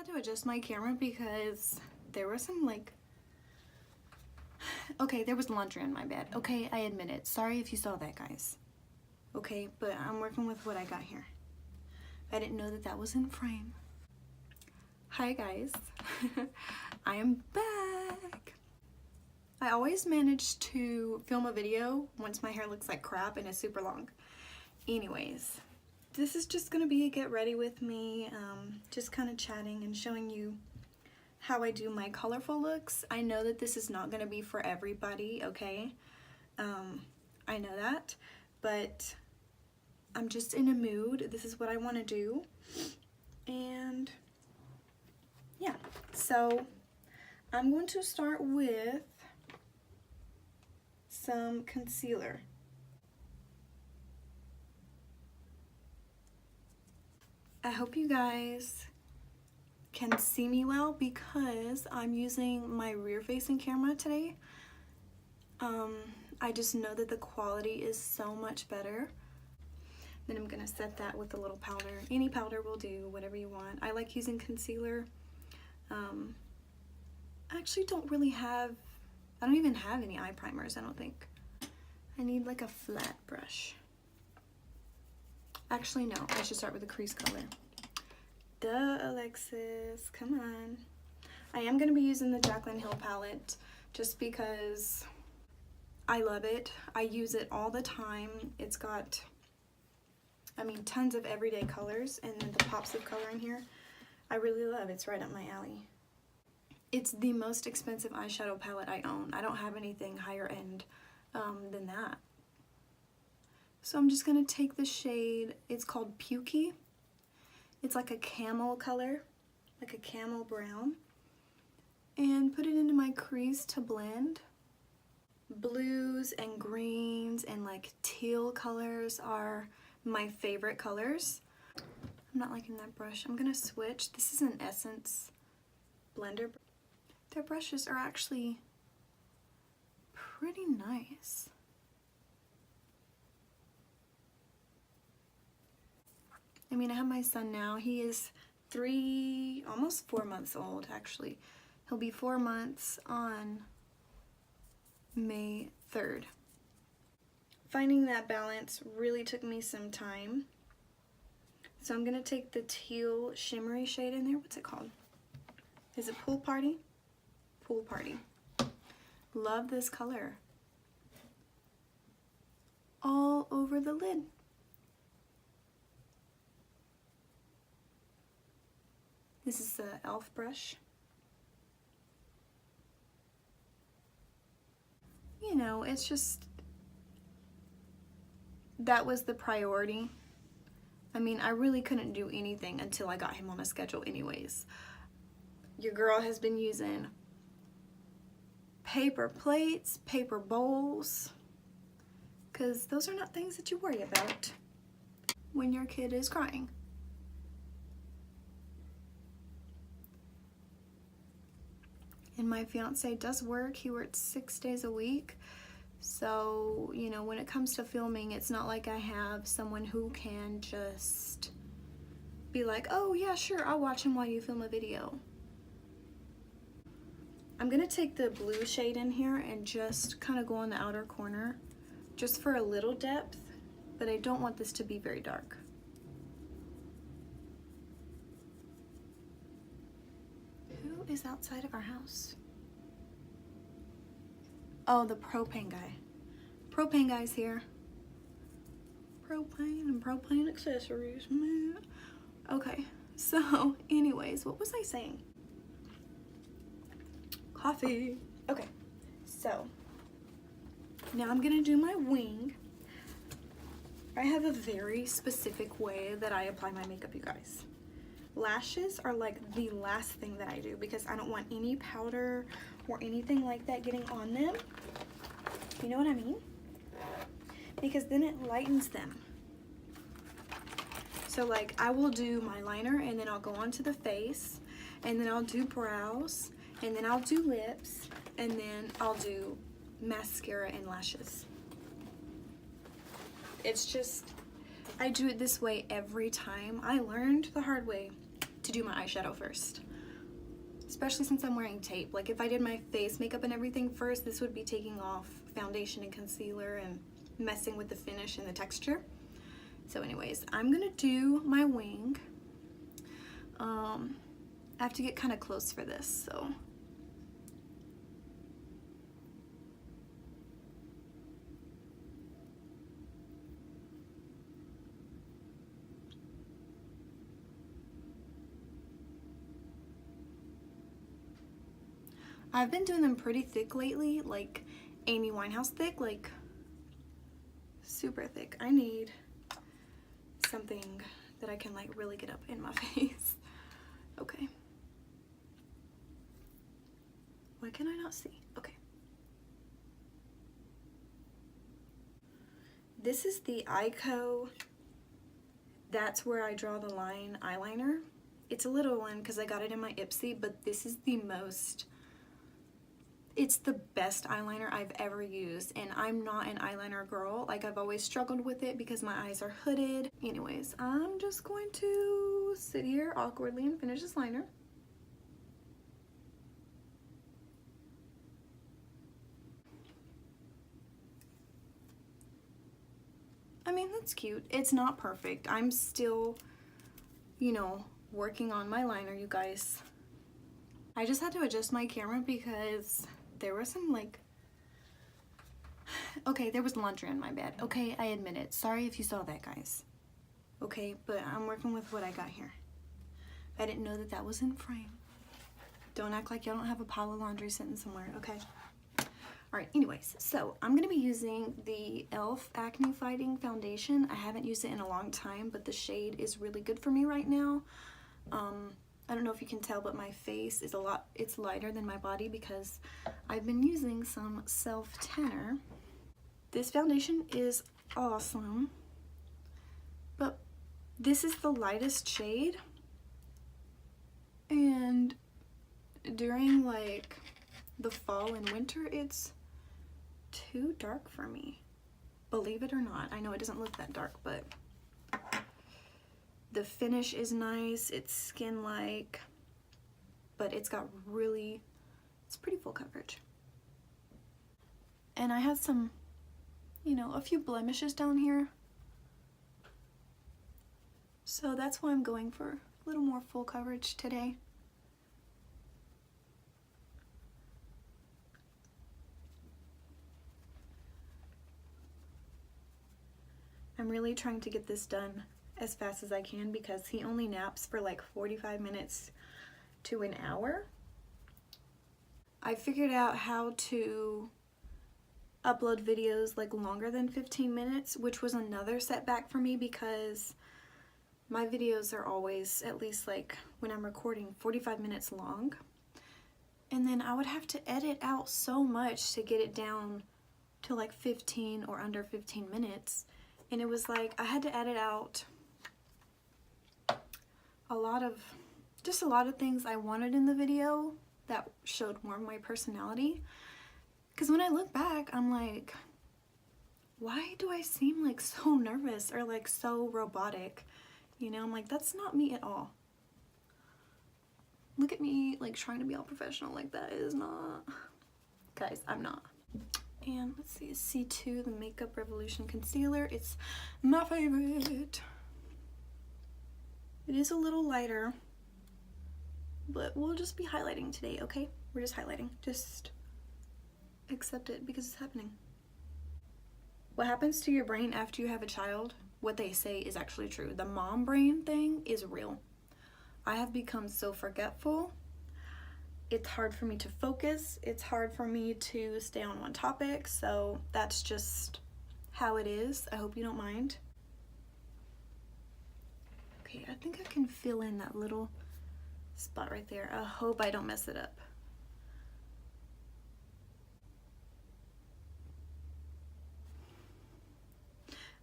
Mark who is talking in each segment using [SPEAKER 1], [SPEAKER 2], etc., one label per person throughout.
[SPEAKER 1] had to adjust my camera because there was some like, okay, there was laundry in my bed. Okay, I admit it. Sorry if you saw that, guys. Okay, but I'm working with what I got here. I didn't know that that was in frame. Hi guys, I am back. I always manage to film a video once my hair looks like crap and it's super long. Anyways, this is just gonna be a get ready with me, just kind of chatting and showing you how I do my colorful looks. I know that this is not gonna be for everybody, okay? I know that, but I'm just in a mood. This is what I want to do, and yeah, so I'm going to start with some concealer. I hope you guys can see me well because I'm using my rear facing camera today. I just know that the quality is so much better. Then I'm gonna set that with a little powder. Any powder will do, whatever you want. I like using concealer. I actually don't really have, I don't even have any eye primers, I don't think. I need like a flat brush. Actually, no, I should start with a crease color. Duh, Alexis, come on. I am gonna be using the Jaclyn Hill palette just because I love it. I use it all the time. It's got, I mean, tons of everyday colors, and then the pops of color in here, I really love. It's right up my alley. It's the most expensive eyeshadow palette I own. I don't have anything higher end than that. So I'm just gonna take the shade, it's called Pukey. It's like a camel color, like a camel brown, and put it into my crease to blend. Blues and greens and like teal colors are my favorite colors. I'm not liking that brush. I'm gonna switch. This is an Essence blender. Their brushes are actually pretty nice. I mean, I have my son now. He is 3, almost 4 months old actually. He'll be 4 months on May 3rd. Finding that balance really took me some time. So I'm gonna take the teal shimmery shade in there. What's it called? Is it Pool Party? Pool Party. Love this color. All over the lid. This is the e.l.f. brush. You know, it's just, that was the priority. I mean, I really couldn't do anything until I got him on a schedule anyways. Your girl has been using paper plates, paper bowls, because those are not things that you worry about when your kid is crying. And my fiance does work. He works 6 days a week. So, you know, when it comes to filming, it's not like I have someone who can just be like, oh yeah, sure, I'll watch him while you film a video. I'm gonna take the blue shade in here and just kind of go on the outer corner just for a little depth, but I don't want this to be very dark. Who is outside of our house? Oh, the propane guy. Propane guy's here. Propane and propane accessories, man. Okay, so anyways, what was I saying? Coffee. Okay, so now I'm gonna do my wing. I have a very specific way that I apply my makeup, you guys. Lashes are like the last thing that I do because I don't want any powder or anything like that getting on them. You know what I mean? Because then it lightens them. So like I will do my liner and then I'll go onto the face and then I'll do brows and then I'll do lips and then I'll do mascara and lashes. It's just, I do it this way every time. I learned the hard way to do my eyeshadow first. Especially since I'm wearing tape. Like if I did my face makeup and everything first, this would be taking off foundation and concealer and messing with the finish and the texture. So anyways, I'm gonna do my wing. I have to get kind of close for this, so. I've been doing them pretty thick lately, like Amy Winehouse thick, like super thick. I need something that I can like really get up in my face. Okay. Why can I not see? Okay. This is the Eyeco That's Where I Draw the Line eyeliner. It's a little one because I got it in my Ipsy, but this is the most, it's the best eyeliner I've ever used, and I'm not an eyeliner girl. Like, I've always struggled with it because my eyes are hooded. Anyways, I'm just going to sit here awkwardly and finish this liner. I mean, that's cute. It's not perfect. I'm still, you know, working on my liner, you guys. I just had to adjust my camera because there was some like, okay, there was laundry in my bed. Okay, I admit it. Sorry if you saw that, guys. Okay, but I'm working with what I got here. I didn't know that that was in frame. Don't act like y'all don't have a pile of laundry sitting somewhere, okay? Alright, anyways, so I'm going to be using the e.l.f. Acne Fighting Foundation. I haven't used it in a long time, but the shade is really good for me right now. I don't know if you can tell, but my face is it's lighter than my body because I've been using some self-tanner. This foundation is awesome, but this is the lightest shade, and during like the fall and winter, it's too dark for me, believe it or not. I know it doesn't look that dark, but the finish is nice. It's skin-like, but it's got really, it's pretty full coverage. And I had some, you know, a few blemishes down here, so that's why I'm going for a little more full coverage today. I'm really trying to get this done as fast as I can because he only naps for like 45 minutes to an hour. I figured out how to upload videos like longer than 15 minutes, which was another setback for me because my videos are always, at least like when I'm recording, 45 minutes long. And then I would have to edit out so much to get it down to like 15 or under 15 minutes. And it was like I had to edit out a lot of things I wanted in the video that showed more of my personality. Because when I look back, I'm like, why do I seem like so nervous or like so robotic? You know, I'm like, that's not me at all. Look at me like trying to be all professional, like that is not. Guys, I'm not. And let's see, C2, the Makeup Revolution Concealer. It's my favorite. It is a little lighter, but we'll just be highlighting today, okay? We're just highlighting. Just accept it because it's happening. What happens to your brain after you have a child, what they say is actually true. The mom brain thing is real. I have become so forgetful. It's hard for me to focus. It's hard for me to stay on one topic. So that's just how it is. I hope you don't mind. Okay, I think I can fill in that little spot right there. I hope I don't mess it up.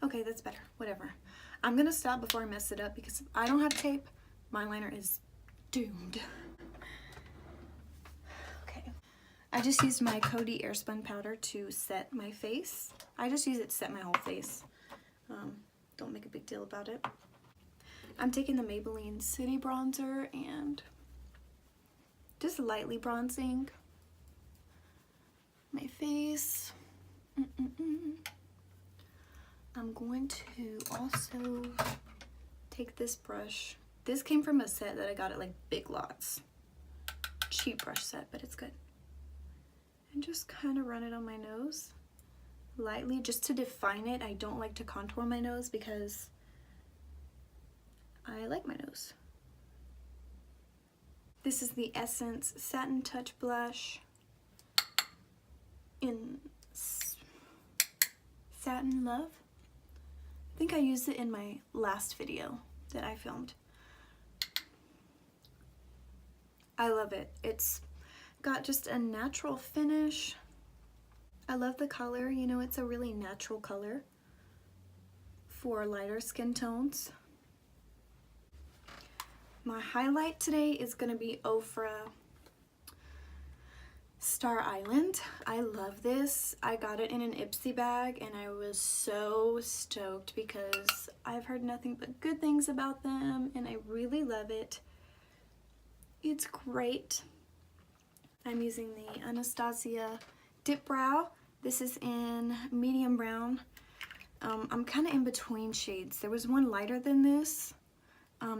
[SPEAKER 1] Okay, that's better. Whatever. I'm gonna stop before I mess it up because if I don't have tape, my liner is doomed. I just used my Coty Airspun powder to set my face. I just use it to set my whole face. Don't make a big deal about it. I'm taking the Maybelline City bronzer and just lightly bronzing my face. I'm going to also take this brush. This came from a set that I got at like Big Lots. Cheap brush set, but it's good. And just kind of run it on my nose lightly just to define it. I don't like to contour my nose because I like my nose. This is the Essence Satin Touch Blush in Satin Love. I think I used it in my last video that I filmed. I love it. It's got just a natural finish. I love the color. You know, it's a really natural color for lighter skin tones. My highlight today is going to be Ofra Star Island. I love this. I got it in an Ipsy bag and I was so stoked because I've heard nothing but good things about them and I really love it. It's great. I'm using the Anastasia Dip Brow. This is in medium brown. I'm kind of in between shades. There was one lighter than this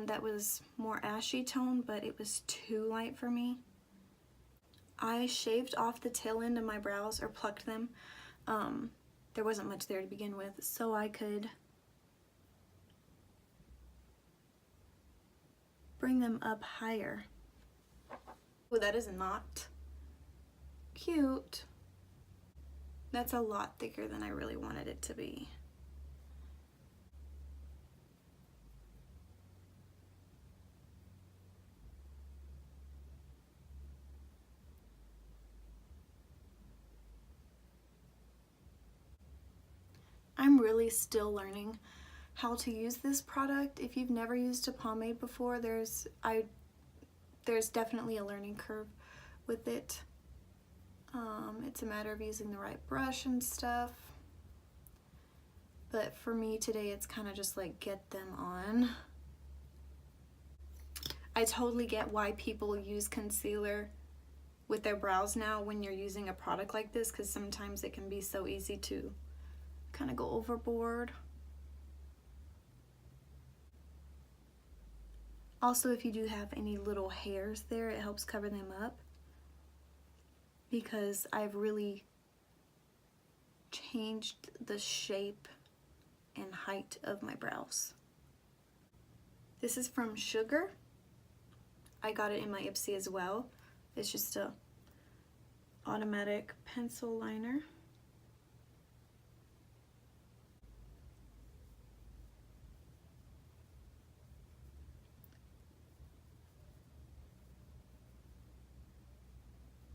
[SPEAKER 1] that was more ashy tone, but it was too light for me. I shaved off the tail end of my brows, or plucked them. There wasn't much there to begin with, so I could bring them up higher. Oh, that is not cute. That's a lot thicker than I really wanted it to be. I'm really still learning how to use this product. If you've never used a pomade before, there's definitely a learning curve with it. It's a matter of using the right brush and stuff. But for me today, it's kind of just like get them on. I totally get why people use concealer with their brows now when you're using a product like this, because sometimes it can be so easy to kind of go overboard. Also, if you do have any little hairs there, it helps cover them up, because I've really changed the shape and height of my brows. This is from Sugar. I got it in my Ipsy as well. It's just a automatic pencil liner.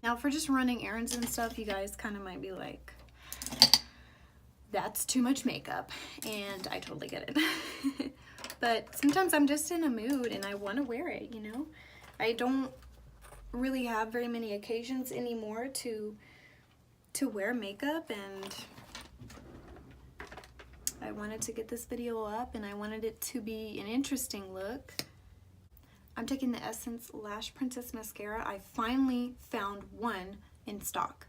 [SPEAKER 1] Now for just running errands and stuff, you guys kind of might be like, that's too much makeup, and I totally get it. But sometimes I'm just in a mood and I want to wear it, you know? I don't really have very many occasions anymore to wear makeup, and I wanted to get this video up and I wanted it to be an interesting look. I'm taking the Essence Lash Princess Mascara. I finally found one in stock.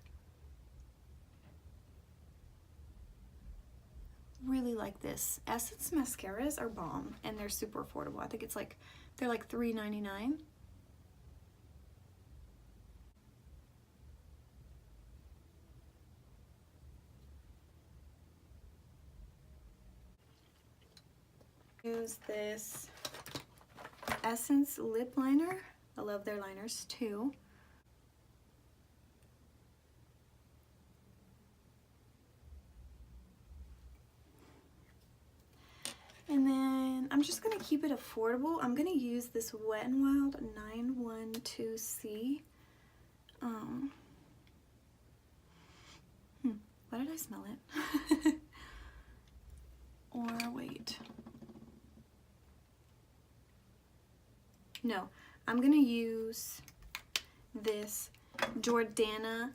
[SPEAKER 1] Really like this. Essence mascaras are bomb and they're super affordable. I think it's like, they're like $3.99. Use this Essence lip liner. I love their liners too. And then I'm just going to keep it affordable. I'm going to use this Wet n Wild 912C. Why did I smell it? Or wait. No, I'm going to use this Jordana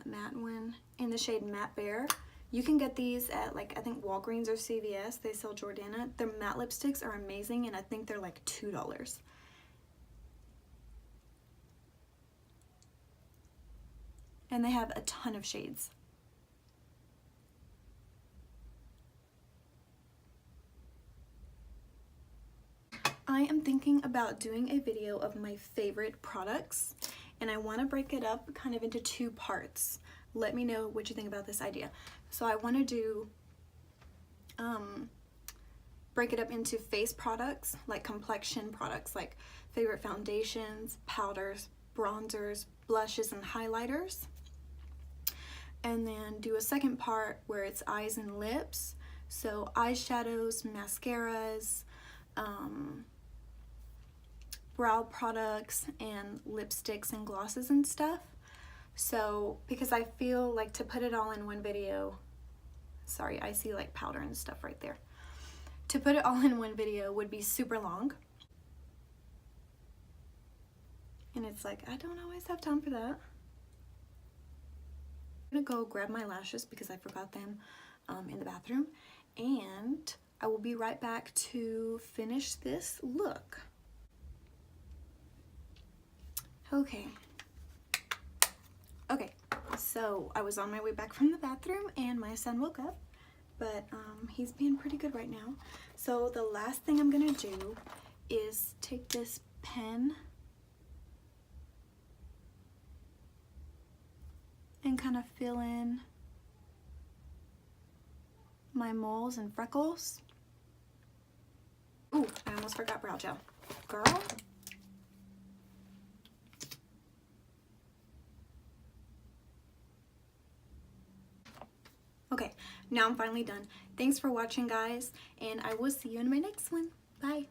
[SPEAKER 1] matte one in the shade Matte Bare. You can get these at like, I think Walgreens or CVS. They sell Jordana. Their matte lipsticks are amazing, and I think they're like $2. And they have a ton of shades. I am thinking about doing a video of my favorite products, and I want to break it up kind of into 2 parts. Let me know what you think about this idea. So I want to do break it up into face products, like complexion products, like favorite foundations, powders, bronzers, blushes, and highlighters. And then do a second part where it's eyes and lips, so eyeshadows, mascaras, brow products, and lipsticks and glosses and stuff. So because I feel like to put it all in one video, sorry, I see like powder and stuff right there. To put it all in one video would be super long, and it's like I don't always have time for that. I'm gonna go grab my lashes because I forgot them in the bathroom, and I will be right back to finish this look. Okay, so I was on my way back from the bathroom and my son woke up, but he's being pretty good right now. So the last thing I'm gonna do is take this pen and kind of fill in my moles and freckles. Ooh, I almost forgot brow gel. Girl. Okay, now I'm finally done. Thanks for watching, guys, and I will see you in my next one. Bye.